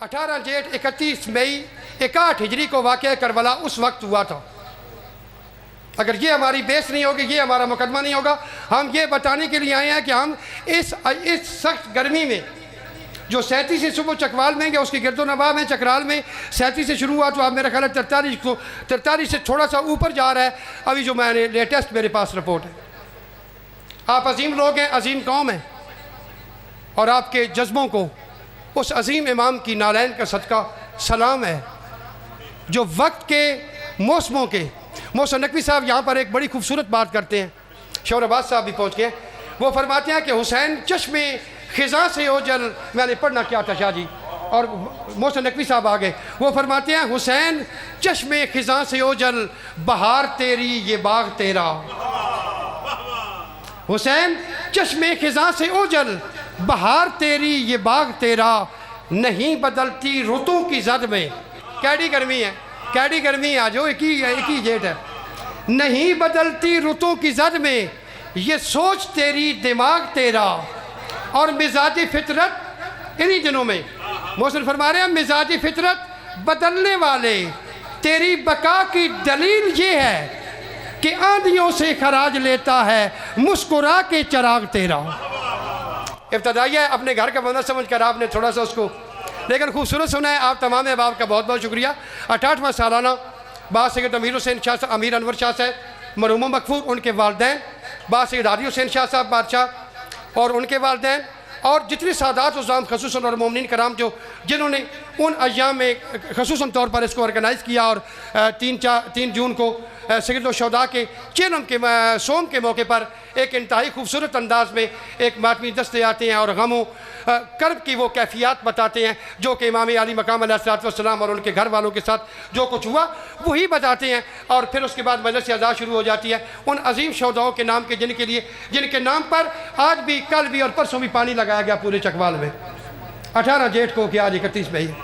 18 जेठ 31 मई 61 हिजरी को वाक़या करबला उस वक्त हुआ था। अगर ये हमारी बेस नहीं होगी, ये हमारा मुकदमा नहीं होगा। हम ये बताने के लिए आए हैं कि हम इस सख्त गर्मी में जो 37 से सुबह चकवाल में गया, उसकी गिरदोनवा में चकराल में 37 से शुरू हुआ तो अब मेरा ख्याल है 43 से थोड़ा सा ऊपर जा रहा है। अभी जो मैंने लेटेस्ट मेरे पास रिपोर्ट है। आप अजीम लोग हैं, अजीम कौम है, और आपके जज्बों को उस अजीम इमाम की नालैन का सदका सलाम है जो वक्त के मौसमों के मोहसिन नकवी साहब यहाँ पर एक बड़ी खूबसूरत बात करते हैं। शौरबाज साहब भी पहुँच गए। वो फरमाते हैं कि हुसैन चश्मे खिज़ा से ओझल, मैंने पढ़ना क्या था शाह जी, और मोहसिन नकवी साहब आ गए। वो फरमाते हैं हुसैन चश्मे खिज़ा से ओझल, बहार तेरी ये बाग तेरा। हुसैन चश्मे खिज़ा से ओझल, बहार तेरी ये बाग तेरा, नहीं बदलती रुतों की जद में। कैडी गर्मी है, कैडी गर्मी आ जो एक ही जेठ है। नहीं बदलती रुतों की जद में, ये सोच तेरी दिमाग तेरा, और मिजाजी फितरत इन्हीं दिनों में मोहसिन फरमा रहे हैं मिजाजी फितरत बदलने वाले, तेरी बका की दलील ये है कि आंधियों से खराज लेता है मुस्कुरा के चराग तेरा। इब्तदाइया है, अपने घर का बंदा समझ कर आपने थोड़ा सा उसको लेकिन खूबसूरत सुना है। आप तमाम अहबाब का बहुत बहुत शुक्रिया। 68वां सालाना बाद सैयद अमीर हुसैन शाह साहब, अमीर अनवर शाह साहब, मरहूमा मकफूर, उनके वालदैन, बाद सैयद आदि हुसैन शाह साहब बादशाह और उनके वालदैन, और जितने सादात उज़ाम खसूसन और मोमिनीन कराम जिन्होंने उन अय्याम में खसूसन तौर पर इसको ऑर्गेनाइज़ किया। और 3 जून को सैयद शौदा के चेनम के सोम के मौके पर एक इंतहाई खूबसूरत अंदाज में एक मातमी दस्ते आते हैं और गमों कर्ब की वो कैफियत बताते हैं जो कि इमाम अली मकाम अलैहिस्सलाम और उनके घर वालों के साथ जो कुछ हुआ वही बताते हैं। और फिर उसके बाद मजलिस अज़ा शुरू हो जाती है उन अजीम शौदाओं के नाम के जिनके नाम पर आज भी, कल भी और परसों भी पानी लगाया गया पूरे चकवाल में। 18 जेठ को कि आज 31 मई।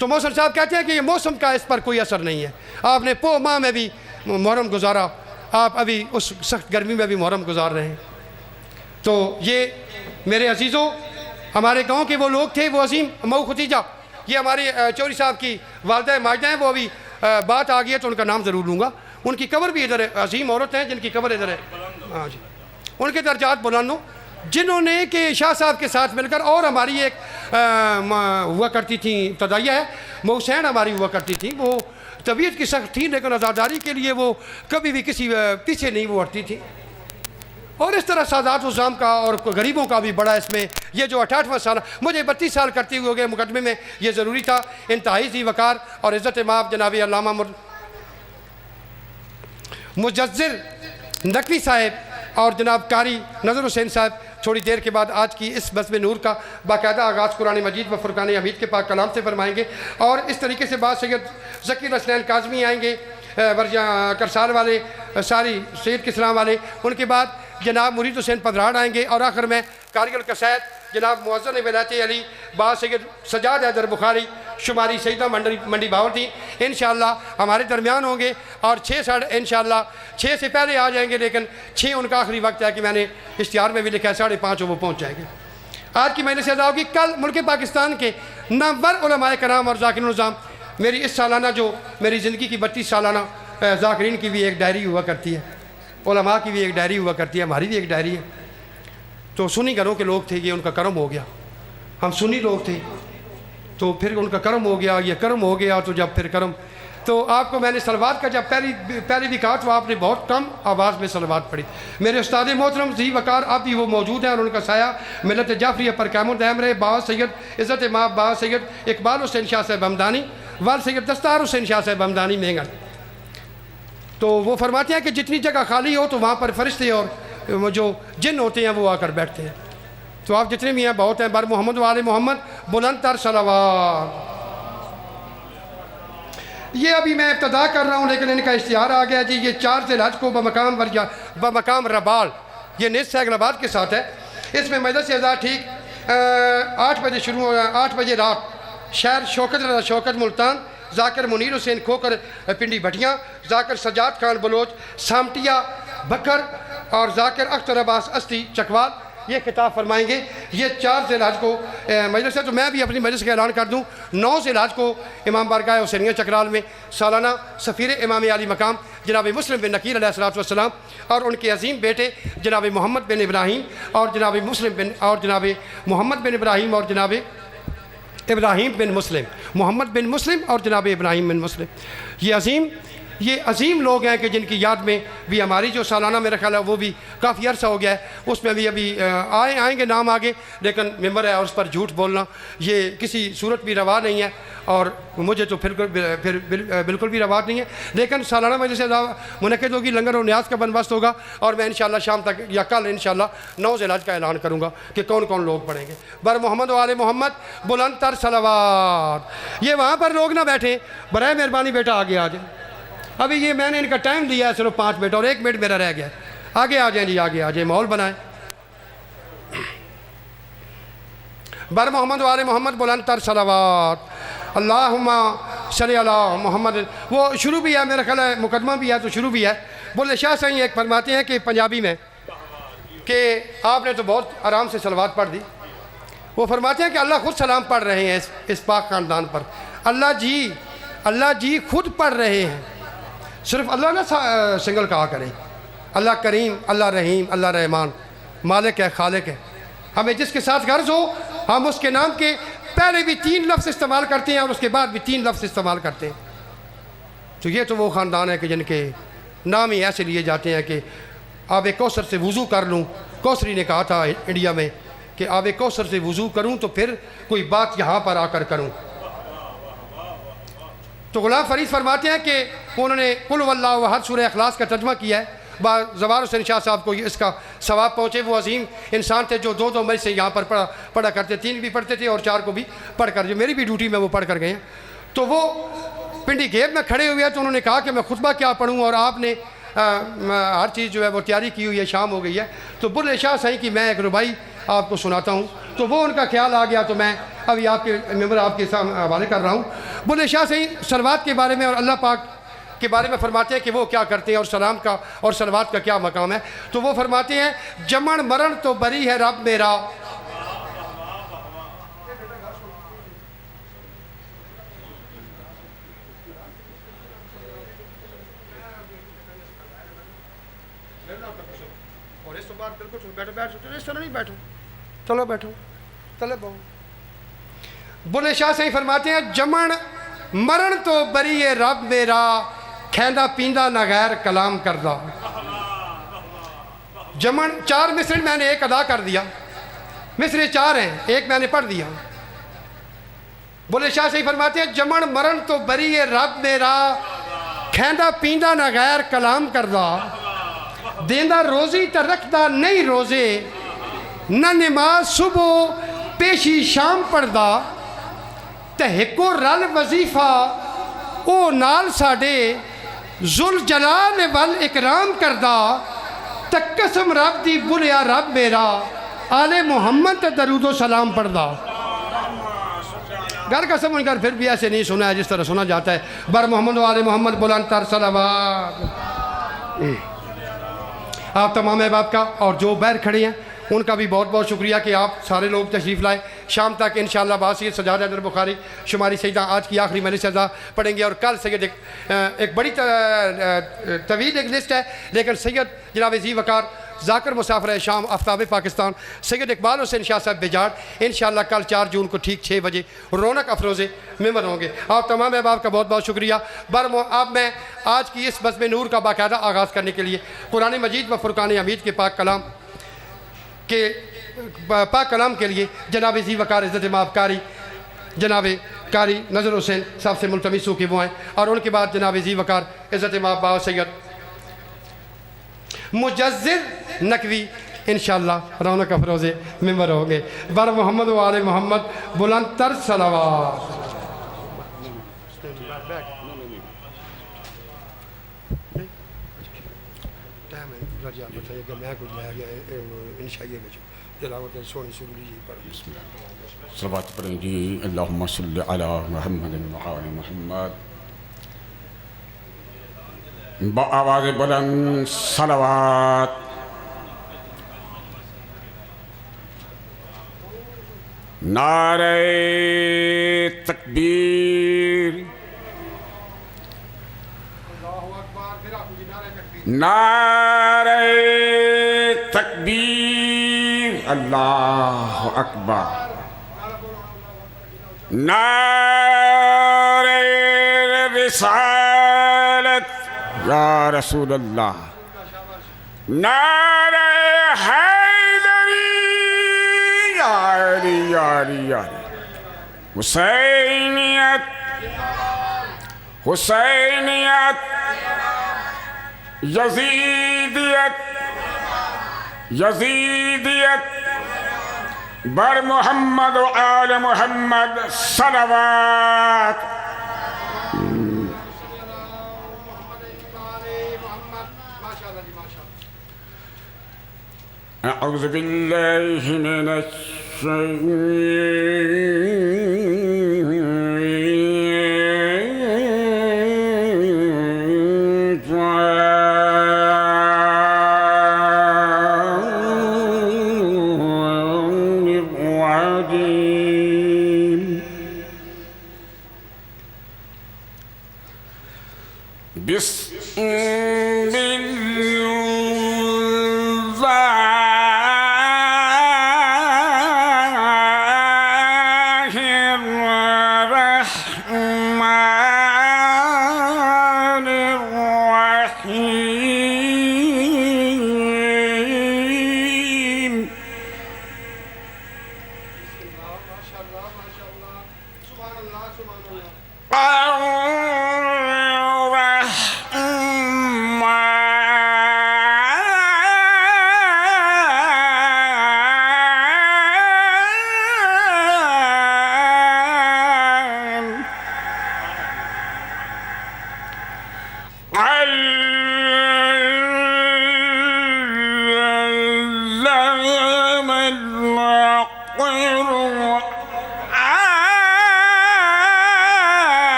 तो मोहसिन साहब कहते हैं कि ये मौसम का इस पर कोई असर नहीं है। आपने पो माह में भी मुहर्रम गुजारा, आप अभी उस सख्त गर्मी में भी मुहर्रम गुजार रहे हैं। तो ये मेरे अजीज़ों, हमारे गांव के वो लोग थे, वो अजीम मऊ खतीजा, ये हमारे चौधरी साहब की वालदा माजदा हैं। वो अभी बात आ गई है तो उनका नाम ज़रूर लूँगा। उनकी कब्र भी इधर है, अजीम औरत हैं जिनकी कब्र इधर है। हाँ जी, उनके दर्जात बुलंद हो, जिन्होंने कि शाह साहब के साथ मिलकर, और हमारी एक हुआ करती थी इब्तदाइया है, मौसैन हमारी हुआ करती थी। वो तबीयत की सख्त थी लेकिन आज़ादारी के लिए वो कभी भी किसी पीछे नहीं वो हटती थी। और इस तरह सादात उज़ाम का और गरीबों का भी बड़ा इसमें ये जो 68वां साल, मुझे 32 साल करते हुए हो गए मुकदमे में, ये ज़रूरी था। इंतहाई ज़ी वक़ार और इज़्ज़त माफ़ जनाब अल्लामा मुजज़्ज़िर नकवी साहब और जनाब कारी नज़र हुसैन साहब थोड़ी देर के बाद आज की इस बज़्म नूर का बाकायदा आगाज़ कुरान मजीद व फ़ुरक़ान हमीद के पाक कलाम से फरमाएंगे। और इस तरीके से बाद सैयद ज़कीर हसनैन काज़मी आएंगे, वर्जा करसाल वाले, सारी सैयद किस्लाम वाले, उनके बाद जनाब मुरीद हुसैन पदराड़ आएंगे, और आखिर में कारिगल कसायद जनाब मुअज़्ज़न वलायत अली बाद सैयद सजाद हैदर बुखारी शुमारी सईदा मंडी बावरती इंशाअल्लाह हमारे दरमियान होंगे। और 6 इंशाअल्लाह 6 से पहले आ जाएंगे, लेकिन 6 उनका आखिरी वक्त है कि मैंने इश्तिहार में भी लिखा है, 5:30 वो पहुँच जाएंगे। आज की मजलिस अदा होगी। कल मुल्क पाकिस्तान के नामवर उलमाए कराम और ज़ाकिरीन निज़ाम, मेरी इस सालाना जो मेरी ज़िंदगी की 32 सालाना ज़ाकिरीन की भी एक डायरी हुआ करती है, उलमा की भी एक डायरी हुआ करती है, हमारी भी एक डायरी है। तो सुन्नी घरों के लोग थे, ये उनका करम हो गया। हम सुन्नी लोग थे तो फिर उनका करम हो गया, ये करम हो गया। तो जब फिर करम, तो आपको मैंने सलवात का जब पहली भी कहा तो आपने बहुत कम आवाज़ में सलवात पढ़ी। मेरे उस्ताद मोहतरम ज़ी वक़ार आप भी वो मौजूद हैं और उनका साया मिलत जाफरिया पर क़यामुत दायम रहे। बाबा सैयद इज़्ज़त माँ, बाबा सैयद इकबाल हुसैन शाह साहब हमदानी, वाल सैयद दस्तार हुसैन शाह साहब हमदानी मेंगन। तो वो फरमाते हैं कि जितनी जगह खाली हो तो वहाँ पर फरिश्ते और जो जिन होते हैं वो आकर बैठते हैं। तो आप जितने भी हैं बहुत हैं। बर मोहम्मद वाले मोहम्मद बुलंद तर सलावात। ये अभी मैं इब्तदा कर रहा हूँ लेकिन इनका इश्तिहार आ गया जी। ये 4 ज़िलहज को बमकाम रबाल, ये निस हैदराबाद के साथ है। इसमें मजलिस अज़ा ठीक 8 बजे शुरू हो, 8 बजे रात शहर शौकत मुल्तान, जाकिर मुनीर हुसैन खोकर पिंडी भटियाँ, जाकिर सजाद खान बलोच सामटिया बकर और जाकिर अख्तर अब्बास अस्ती चकवाल, ये खिताब फरमाएंगे। ये 4 ज़िलहज को मजलिस है, तो मैं भी अपनी मजलिस का ऐलान कर दूँ। 9 ज़िलहज को इमाम बारगाह हुसैनिया चकराल में सालाना सफ़ीर इमाम आली मकाम जनाब मुस्लिम बिन नकीर अलैहिस्सलाम और उनके अजीम बेटे जनाब मोहम्मद बिन इब्राहीम और जनाब मुस्लिम बिन और जनाब मोहम्मद बिन इब्राहीम और जनाब इब्राहीम बिन मुस्लिम, मोहम्मद बिन मुस्लिम और जनाब इब्राहीम बिन मुस्लिम, ये अजीम लोग हैं कि जिनकी याद में भी हमारी जो सालाना मेरा ख्याल है वो भी काफ़ी अर्सा हो गया है, उसमें भी अभी आएंगे नाम आगे, लेकिन मेंबर है और उस पर झूठ बोलना ये किसी सूरत भी रवा नहीं है और मुझे तो फिर बिल्कुल भी रवा नहीं है। लेकिन सालाना मजलिस मुनक़िद होगी, लंगर और न्याज का बंदोबस्त होगा और मैं इंशाअल्लाह शाम तक या कल इंशाअल्लाह 9 ज़िलहज का ऐलान करूँगा कि कौन कौन लोग पढ़ेंगे। बर मोहम्मद व आले मोहम्मद बुलंद तर सलावत। ये वहाँ पर लोग ना बैठे, बराए मेहरबानी बेटा आगे आ जाए। अभी ये मैंने इनका टाइम दिया है सिर्फ 5 मिनट और 1 मिनट मेरा रह गया। आगे आ जाए जी, आगे आ जाए, माहौल बनाए। बर मोहम्मद वाले मोहम्मद बुलंद तर सलावत अल्लाहुम्मा सल्ली अला मोहम्मद। वो शुरू भी है, मेरा ख्याल है मुकदमा भी है तो शुरू भी है। बुल्ले शाह सही एक फरमाते हैं कि पंजाबी में कि आपने तो बहुत आराम से सलवात पढ़ दी। वो फरमाते हैं कि अल्लाह खुद सलाम पढ़ रहे हैं इस पाक ख़ानदान पर। अल्लाह जी खुद पढ़ रहे हैं, सिर्फ अल्लाह ना सिंगल कहा करें। अल्लाह करीम, अल्लाह रहीम, अल्लाह रहमान, मालिक है, खालिक है। हमें जिसके साथ गर्ज हो हम उसके नाम के पहले भी 3 लफ्ज़ इस्तेमाल करते हैं और उसके बाद भी 3 लफ्ज़ इस्तेमाल करते हैं। तो ये तो वो ख़ानदान है कि जिनके नाम ही ऐसे लिए जाते हैं कि आब कौसर से वज़ू कर लूँ। कौसरी ने कहा था इंडिया में कि आब कौसर से वज़ू करूँ तो फिर कोई बात यहाँ पर आकर करूँ। तो गुलाम फरीद फरमाते हैं कि उन्होंने कुल वल्लाहु अहद सूरह इखलास का तर्जमा किया है। ज़वार हुसैन शाह साहब को इसका सवाब पहुँचे। वो अजीम इंसान थे जो 2 मई से यहाँ पर पढ़ा करते, 3 भी पढ़ते थे और 4 को भी पढ़ कर, जो मेरी भी ड्यूटी में वो पढ़ कर गए हैं। तो वो पिंडी गेब में खड़े हुए हैं तो उन्होंने कहा कि मैं खुतबा क्या पढ़ूँ और आपने हर चीज़ जो है वो तैयारी की हुई है, शाम हो गई है। तो बुल्ले शाह सही कि मैं एक रुबाई आपको सुनाता हूँ। तो वो उनका ख्याल आ गया तो मैं अभी आपके मेंबर आपके सामने हवाले कर रहा हूँ। बुल्ले शाह सही सलवात के बारे में और अल्लाह पाक के बारे में फरमाते हैं कि वो क्या करते हैं और सलाम का और सलवात का क्या मकाम है। तो वो फरमाते हैं जमन मरण तो बरी है रब मेरा। और इस बार बिल्कुल बैठो, इस तरह नहीं बैठो, चलो बैठो, चले बहु। बुल्ले शाह सही फरमाते हैं जमन मरण तो बरी है रब मेरा, खैंदा पींदा ना गैर कलाम करदा। जमन 4 मिसरे मैंने एक अदा कर दिया, मिसरे 4 हैं, एक मैंने पढ़ दिया। बुल्ले शाह सही फरमाते हैं जमन मरण तो बरी है रब मेरा, खैंदा पींदा ना गैर कलाम करदा। देंदा रोज़ी तो रखदा नहीं रोज़े, न नमाज सुबह पेशी शाम पढ़दा। ते हिको रल वजीफा ओ नाल साडे जुल जलाल वल इकराम करदा। ते कसम रब दी बुलिया रब मेरा, आले मोहम्मद ते दरूदो सलाम पढ़दा। घर का समझ कर फिर भी ऐसे नहीं सुना है जिस तरह सुना जाता है। बर मोहम्मद आले मोहम्मद बुलंद तर सलावत। आप तमाम अहबाब का और जो बैर खड़े हैं उनका भी बहुत बहुत शुक्रिया कि आप सारे लोग तशरीफ़ लाए। शाम तक इंशाअल्लाह बासियत सजाद हैदर बुखारी शुमारी सईदा आज की आखिरी मजलिस सजा पढ़ेंगे और कल सैयद एक बड़ी तवील एक लिस्ट है, लेकिन सैयद जनाब जी वकार जाकर मुसाफिर शाम आफ्ताब पाकिस्तान सैयद इकबाल हुसैन शाह साहब बेजाड़ इंशाअल्लाह कल 4 जून को ठीक 6 बजे रौनक अफरोज़े मेंबर होंगे। आप तमाम अहबाब का बहुत बहुत शुक्रिया। अब मैं आज की इस बज़्म नूर का बाकायदा आगाज़ करने के लिए कुरान मजीद व फुरकान हमीद के पाक कलाम के लिए जनाब जी वकार इज़्ज़त माफ़कारी जनाब कारी नज़र हुसैन साहब से मुल्तमिस हो कि वो आएँ और उनके बाद जनाब जी वकार इज़्ज़त माफ़ बाबा सैयद मुजज़्ज़िर नकवी इंशाअल्लाह रौनक अफरोज़े मेंबर होंगे। बर मोहम्मद व आले मोहम्मद बुलंद तर सलावत। बताइए कि मैं कुछ लाया गया इंशाअल्लाह में तिलावत सोनी शुरू लीजिए पर सलावत पढ़ें जी। अल्लाहुम्मा सल्लि अला मुहम्मद व आले मुहम्मद। आवाज़ बुलंद सलावत। नारे तकबीर, नारे तकबीर, अल्लाह अकबर, नारे रिसालत या रसूल अल्लाह, नारे हैदरी यारी यारी यारी, हुसैनियत हुसैनियत, यजीदियत यजीदियत, बर मोहम्मद व आल मोहम्मद सलवात। अऊज़ु बिल्लाहि मिनश